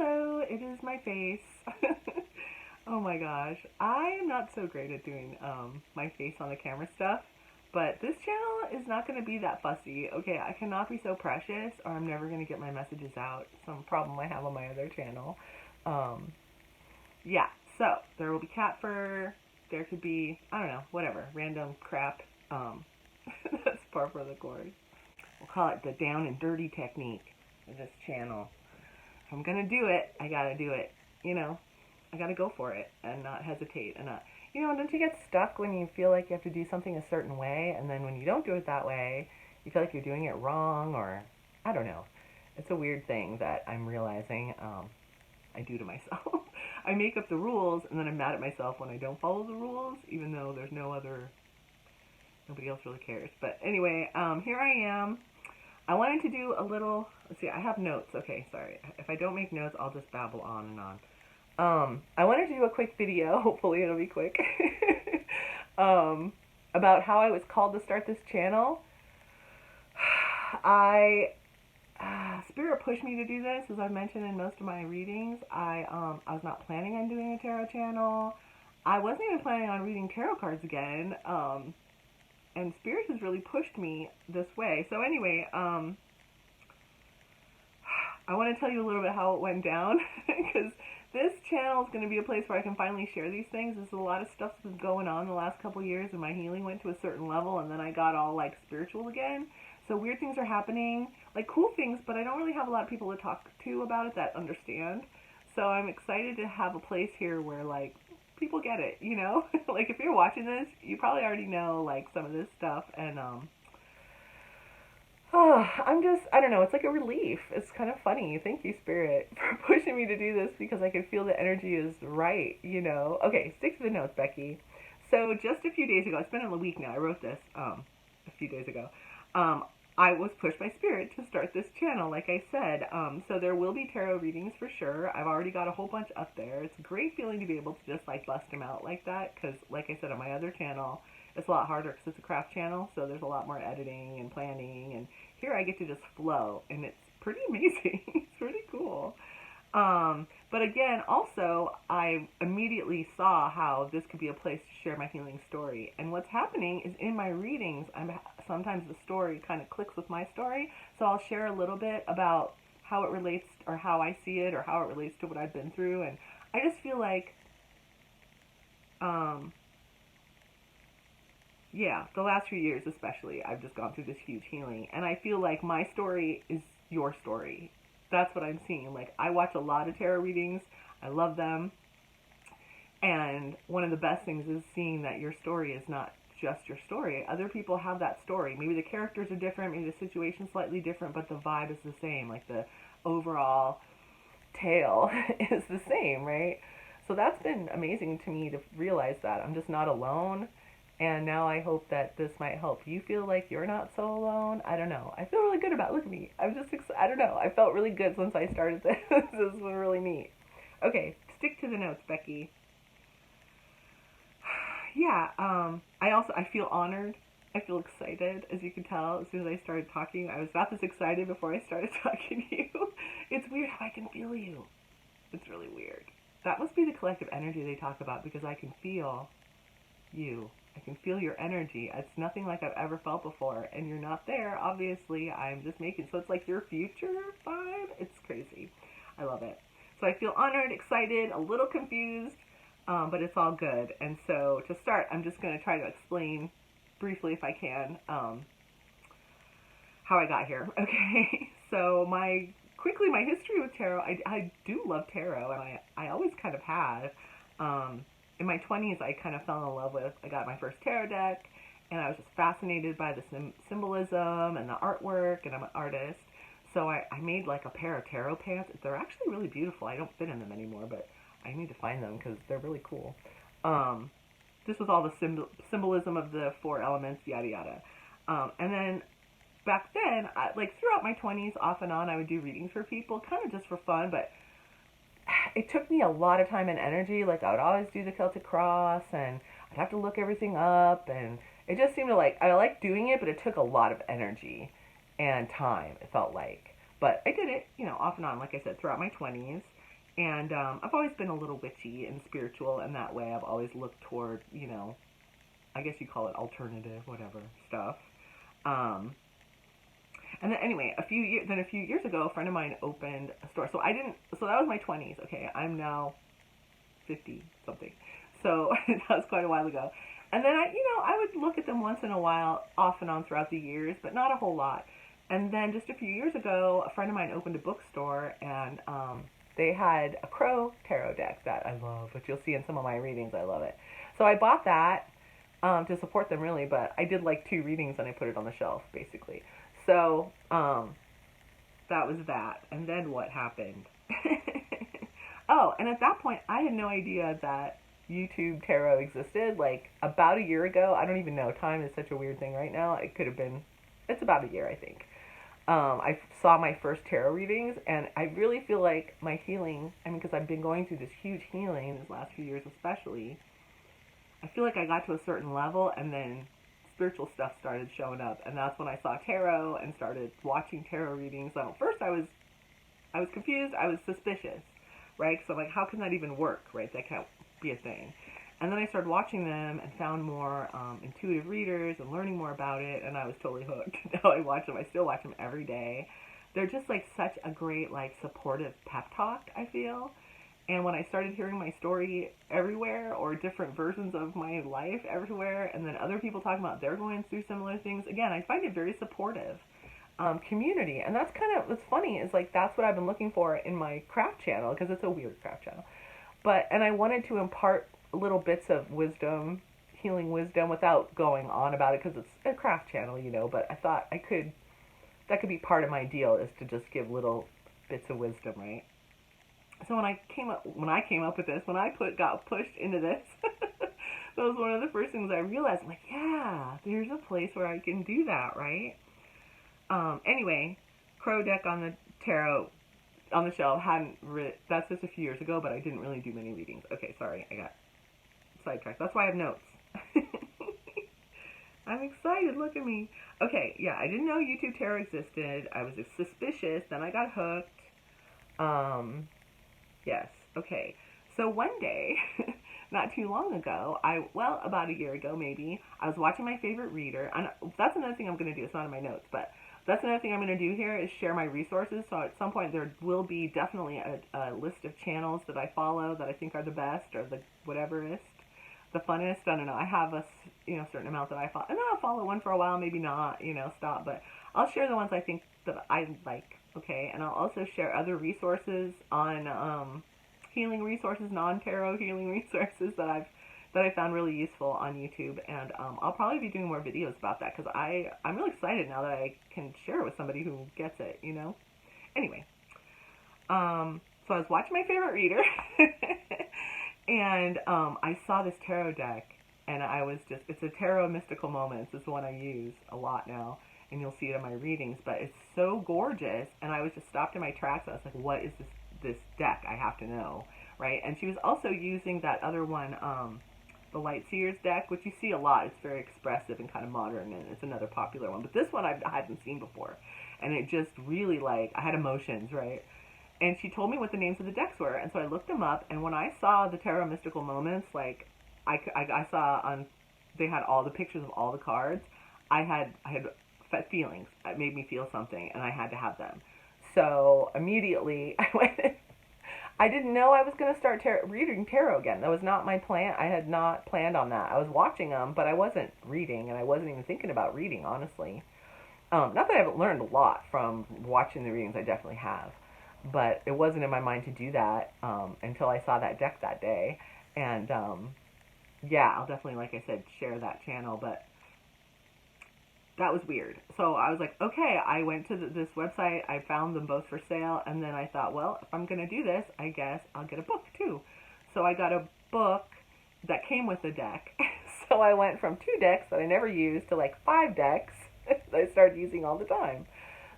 Hello, it is my face. Oh my gosh. I am not so great at doing my face on the camera stuff, but this channel is not going to be that fussy. Okay, I cannot be so precious or I'm never going to get my messages out. Some problem I have on my other channel. Um, yeah, so there will be cat fur. There could be, I don't know, whatever, random crap. Um, that's par for the course. We'll call it the down and dirty technique of this channel. If I'm gonna do it, I gotta do it. You know, I gotta go for it and not hesitate and not. Don't you get stuck when you feel like you have to do something a certain way, and then when you don't do it that way, you feel like you're doing it wrong, or I don't know. It's a weird thing that I'm realizing I do to myself. I make up the rules, and then I'm mad at myself when I don't follow the rules, even though there's nobody else really cares. But anyway, here I am. I wanted to do a little, let's see, I have notes. Okay, sorry. If I don't make notes, I'll just babble on and on. I wanted to do a quick video, hopefully it'll be quick, um, about how I was called to start this channel. Spirit pushed me to do this, as I've mentioned in most of my readings. I was not planning on doing a tarot channel. I wasn't even planning on reading tarot cards again. And Spirit has really pushed me this way. So anyway, I want to tell you a little bit how it went down, because this channel is going to be a place where I can finally share these things. There's a lot of stuff that's been going on the last couple years, and my healing went to a certain level, and then I got all, like, spiritual again. So weird things are happening, like cool things, but I don't really have a lot of people to talk to about it that understand. So I'm excited to have a place here where, like, people get it, you know? Like, if you're watching this, you probably already know, like, some of this stuff, and, I don't know, it's like a relief. It's kind of funny. Thank you, Spirit, for pushing me to do this, because I can feel the energy is right, you know? Okay, stick to the notes, Becky. So, just a few days ago, it's been a week now, I wrote this, a few days ago, I was pushed by Spirit to start this channel, like I said. So there will be tarot readings for sure. I've already got a whole bunch up there. It's a great feeling to be able to just, like, bust them out like that, because, like I said, on my other channel, it's a lot harder because it's a craft channel, so there's a lot more editing and planning, and here I get to just flow, and it's pretty amazing. It's pretty cool. But again, also, I immediately saw how this could be a place to share my healing story. And what's happening is in my readings, sometimes the story kind of clicks with my story. So I'll share a little bit about how it relates, or how I see it, or how it relates to what I've been through. And I just feel like, yeah, the last few years especially, I've just gone through this huge healing. And I feel like my story is your story. That's what I'm seeing. Like, I watch a lot of tarot readings. I love them. And one of the best things is seeing that your story is not just your story. Other people have that story. Maybe the characters are different, maybe the situation's slightly different, but the vibe is the same. Like, the overall tale is the same, right? So that's been amazing to me to realize that I'm just not alone. And now I hope that this might help you feel like you're not so alone. I don't know. I feel really good about, look at me. I don't know. I felt really good since I started this. This has been really neat. Okay, stick to the notes, Becky. Yeah, I feel honored. I feel excited, as you can tell. As soon as I started talking, I was not this excited before I started talking to you. It's weird how I can feel you. It's really weird. That must be the collective energy they talk about, because I can feel you. I can feel your energy. It's nothing like I've ever felt before, and you're not there, obviously. I'm just making, so it's like your future vibe. It's crazy. I love it. So I feel honored, excited, a little confused, but it's all good. And so to start, I'm just going to try to explain briefly, if I can, how I got here. Okay, so my history with tarot, I do love tarot, and I always kind of have. In my 20s, I kind of fell in love with, I got my first tarot deck, and I was just fascinated by the symbolism and the artwork, and I'm an artist. So I made, like, a pair of tarot pants. They're actually really beautiful. I don't fit in them anymore, but I need to find them because they're really cool. This was all the symbolism of the 4 elements, yada yada. And then back then, like, throughout my 20s, off and on, I would do readings for people, kind of just for fun, but it took me a lot of time and energy. Like, I would always do the Celtic Cross, and I'd have to look everything up, and it just seemed to, like, I liked doing it, but it took a lot of energy and time, it felt like. But I did it, off and on, like I said, throughout my 20s. And I've always been a little witchy and spiritual in that way. I've always looked toward, you know, I guess you call it alternative, whatever stuff. Um, and then anyway, a few years ago, a friend of mine opened a store. So that was my 20s. Okay, I'm now 50 something. So that was quite a while ago. And then I would look at them once in a while, off and on throughout the years, but not a whole lot. And then just a few years ago, a friend of mine opened a bookstore, and they had a Crow tarot deck that I love, which you'll see in some of my readings. I love it. So I bought that to support them, really, but I did like 2 readings and I put it on the shelf, basically. So that was that. And then what happened? Oh, and at that point, I had no idea that YouTube tarot existed. Like, about a year ago, I don't even know. Time is such a weird thing right now. It could have been, it's about a year, I think. I saw my first tarot readings, and I really feel like my healing, I mean, because I've been going through this huge healing these last few years especially, I feel like I got to a certain level, and then spiritual stuff started showing up, and that's when I saw tarot and started watching tarot readings. So at first I was confused, I was suspicious, right? So I'm like, how can that even work, right? That can't be a thing. And then I started watching them and found more intuitive readers and learning more about it, and I was totally hooked. Now I watch them. I still watch them every day. They're just like such a great, like, supportive pep talk, I feel. And when I started hearing my story everywhere, or different versions of my life everywhere, and then other people talking about they're going through similar things, again, I find it very supportive community. And that's kind of what's funny, is like that's what I've been looking for in my craft channel, because it's a weird craft channel. And I wanted to impart little bits of wisdom, healing wisdom, without going on about it, because it's a craft channel, you know. But I thought that could be part of my deal, is to just give little bits of wisdom, right? So when I came up with this, when I got pushed into this, that was one of the first things I realized. I'm like, yeah, there's a place where I can do that, right? Anyway, Crow deck on the tarot on the shelf. That's just a few years ago, but I didn't really do many readings. Okay, sorry, I got sidetracked. That's why I have notes. I'm excited. Look at me. Okay, yeah, I didn't know YouTube tarot existed. I was suspicious. Then I got hooked. Yes. Okay. So one day, not too long ago, about a year ago maybe, I was watching my favorite reader. And that's another thing I'm going to do. It's not in my notes, but that's another thing I'm going to do here, is share my resources. So at some point there will be definitely a list of channels that I follow that I think are the best, or the whateverist, the funnest. I don't know. I have a certain amount that I follow, and then I'll follow one for a while, maybe not, stop. But I'll share the ones I think that I like. Okay, and I'll also share other resources on healing resources, non-tarot healing resources that I found really useful on YouTube, and I'll probably be doing more videos about that, because I'm really excited now that I can share it with somebody who gets it, Anyway, so I was watching my favorite reader, and I saw this tarot deck, and it's a Tarot Mystical Moments. It's the one I use a lot now, and you'll see it in my readings, but it's so gorgeous, and I was just stopped in my tracks. I was like, what is this deck? I have to know, right? And she was also using that other one, the Lightseers deck, which you see a lot. It's very expressive and kind of modern, and it's another popular one. But this one I hadn't seen before, and it just really, like, I had emotions, right? And she told me what the names of the decks were, and so I looked them up, and when I saw the Tarot Mystical Moments, like, I saw they had all the pictures of all the cards. I had feelings. It made me feel something, and I had to have them. So immediately I went. I didn't know I was going to start reading tarot again. That was not my plan. I had not planned on that. I was watching them, but I wasn't reading, and I wasn't even thinking about reading, honestly. Not that I haven't learned a lot from watching the readings. I definitely have. But it wasn't in my mind to do that until I saw that deck that day. And, yeah, I'll definitely, like I said, share that channel. But that was weird. So I was like, okay, I went to this website, I found them both for sale, and then I thought, well, if I'm going to do this, I guess I'll get a book too. So I got a book that came with the deck. So I went from 2 decks that I never used to like 5 decks that I started using all the time.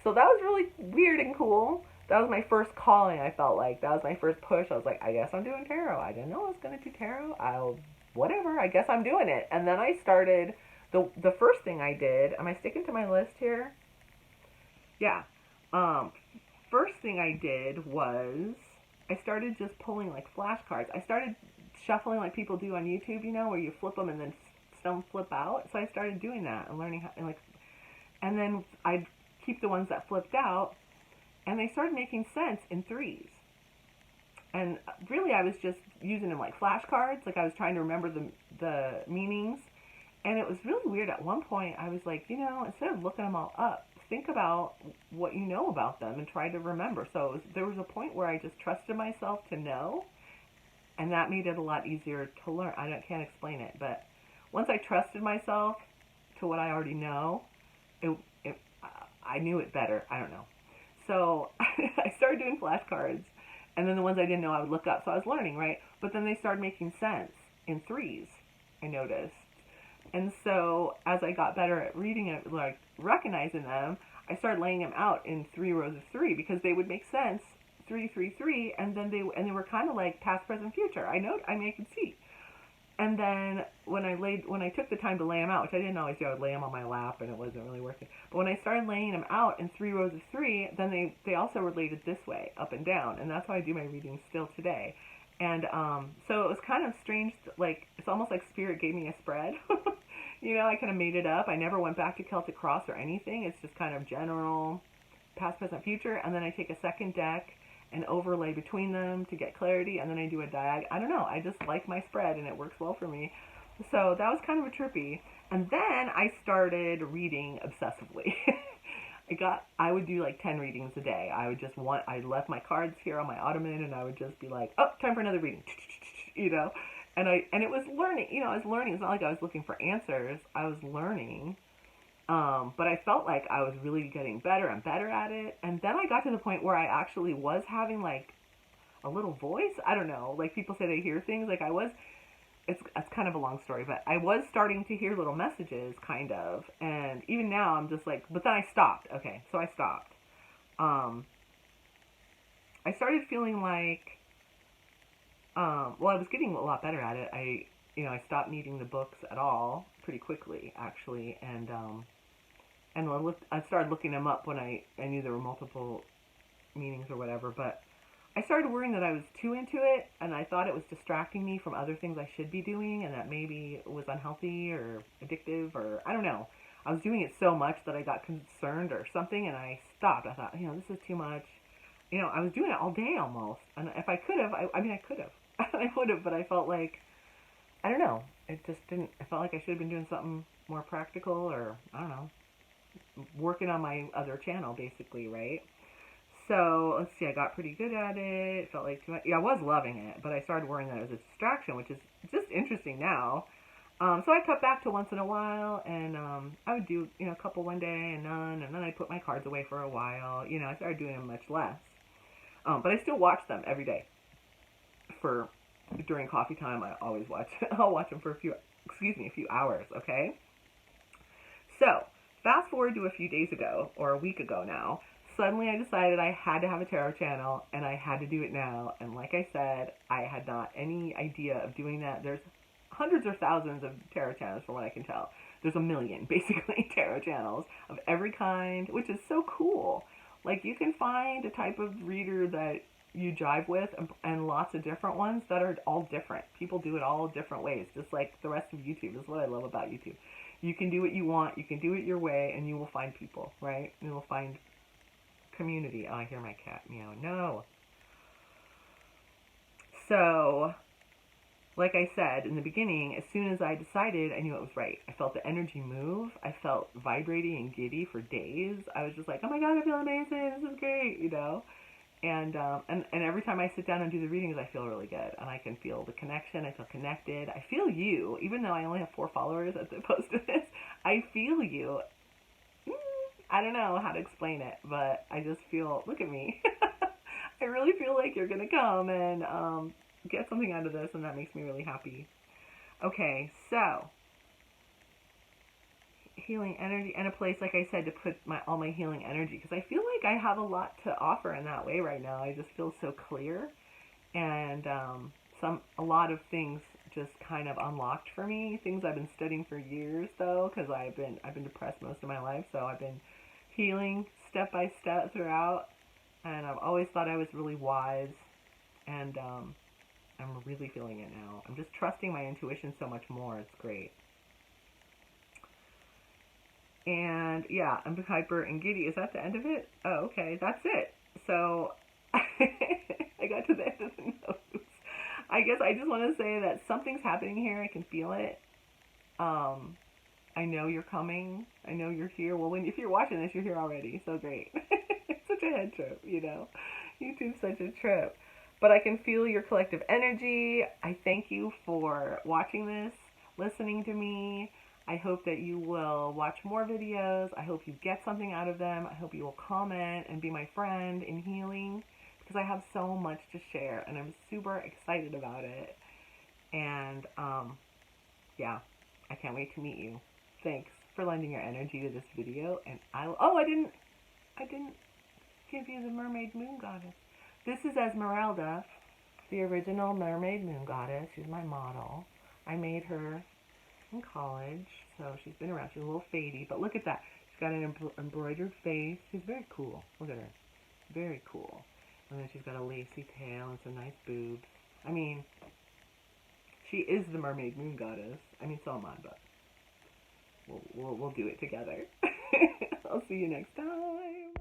So that was really weird and cool. That was my first calling, I felt like. That was my first push. I was like, I guess I'm doing tarot. I didn't know I was going to do tarot. Whatever, I guess I'm doing it. And then I started... The first thing I did, am I sticking to my list here? Yeah. First thing I did was, I started just pulling like flashcards. I started shuffling like people do on YouTube, you know, where you flip them and then some flip out. So I started doing that and learning how, and like, and then I'd keep the ones that flipped out, and they started making sense in threes. And really, I was just using them like flashcards. Like I was trying to remember the meanings, and it was really weird. At one point, I was like, you know, instead of looking them all up, think about what you know about them and try to remember. So there was a point where I just trusted myself to know, and that made it a lot easier to learn. Can't explain it, but once I trusted myself to what I already know, it I knew it better. I don't know. So I started doing flashcards, and then the ones I didn't know I would look up. So I was learning, right? But then they started making sense in threes, I noticed. And so as I got better at reading it, like recognizing them, I started laying them out in 3 rows of 3 because they would make sense, 3, 3, 3, and then they were kind of like past, present, future. I mean, I could see. And then when I took the time to lay them out, which I didn't always do, I would lay them on my lap and it wasn't really working. But when I started laying them out in 3 rows of 3, then they also related this way, up and down, and that's how I do my readings still today. And so it was kind of strange, like it's almost like Spirit gave me a spread. You know, I kind of made it up. I never went back to Celtic Cross or anything. It's just kind of general, past, present, future, and then I take a second deck and overlay between them to get clarity, and then I do a diag. I don't know. I just like my spread, and it works well for me. So that was kind of a trippy. And then I started reading obsessively. I would do like 10 readings a day. I left my cards here on my ottoman, and I would just be like, oh, time for another reading, you know. And it was learning. You know, I was learning. It's not like I was looking for answers. I was learning. But I felt like I was really getting better and better at it. And then I got to the point where I actually was having like a little voice. I don't know. Like people say they hear things. Like I was, it's kind of a long story, but I was starting to hear little messages kind of. And even now I'm just like, but then I stopped. Okay. So I stopped. I started feeling like, well, I was getting a lot better at it. I stopped needing the books at all pretty quickly actually. And I started looking them up when I knew there were multiple meanings or whatever, but I started worrying that I was too into it, and I thought it was distracting me from other things I should be doing, and that maybe it was unhealthy or addictive, or I don't know. I was doing it so much that I got concerned or something, and I stopped. I thought, this is too much. I was doing it all day almost, and if I could have, I could have. I would have, but I felt like, I don't know. It just didn't, I felt like I should have been doing something more practical, or I don't know, working on my other channel basically, right? So let's see, I got pretty good at it. It felt like too much. Yeah, I was loving it, but I started worrying that it was a distraction, which is just interesting now. So I cut back to once in a while, and I would do a couple one day and none, and then I'd put my cards away for a while. I started doing them much less, but I still watch them every day. During coffee time, I always watch. I'll watch them for a few hours. Okay. So fast forward to a few days ago, or a week ago now, suddenly I decided I had to have a tarot channel, and I had to do it now. And like I said, I had not any idea of doing that. There's hundreds or thousands of tarot channels from what I can tell. There's a million, basically, tarot channels of every kind, which is so cool. Like, you can find a type of reader that you jive with, and lots of different ones that are all different. People do it all different ways, just like the rest of YouTube. This is what I love about YouTube. You can do what you want, you can do it your way, and you will find people, right? You will find community. Oh, I hear my cat meow. No. So, like I said in the beginning, as soon as I decided, I knew it was right. I felt the energy move. I felt vibrating and giddy for days. I was just like, oh my God, I feel amazing. This is great, And every time I sit down and do the readings, I feel really good. And I can feel the connection. I feel connected. I feel you. Even though I only have 4 followers at the post of this, I feel you. I don't know how to explain it, but I just feel, look at me. I really feel like you're going to come and get something out of this, and that makes me really happy. Okay, so healing energy, and a place, like I said, to put all my healing energy, because I feel like I have a lot to offer in that way right now. I just feel so clear, and a lot of things just kind of unlocked for me. Things I've been studying for years, though, because I've been depressed most of my life, so I've been healing step by step throughout, and I've always thought I was really wise, And I'm really feeling it now. I'm just trusting my intuition so much more. It's great. And yeah, I'm hyper and giddy. Is that the end of it? Oh, okay. That's it. So I got to the end of the notes. I guess I just want to say that something's happening here. I can feel it. Um, I know you're coming. I know you're here. Well, if you're watching this, you're here already. So great. It's such a head trip, you know. YouTube's such a trip. But I can feel your collective energy. I thank you for watching this, listening to me. I hope that you will watch more videos. I hope you get something out of them. I hope you will comment and be my friend in healing because I have so much to share and I'm super excited about it. And yeah, I can't wait to meet you. Thanks for lending your energy to this video. And I didn't give you the Mermaid Moon Goddess. This is Esmeralda, the original Mermaid Moon Goddess. She's my model. I made her in college, so she's been around. She's a little fadey, but look at that. She's got an embroidered face. She's very cool. Look at her. Very cool. And then she's got a lacy tail and some nice boobs. I mean, she is the Mermaid Moon Goddess. I mean, so am I, but we'll do it together. I'll see you next time.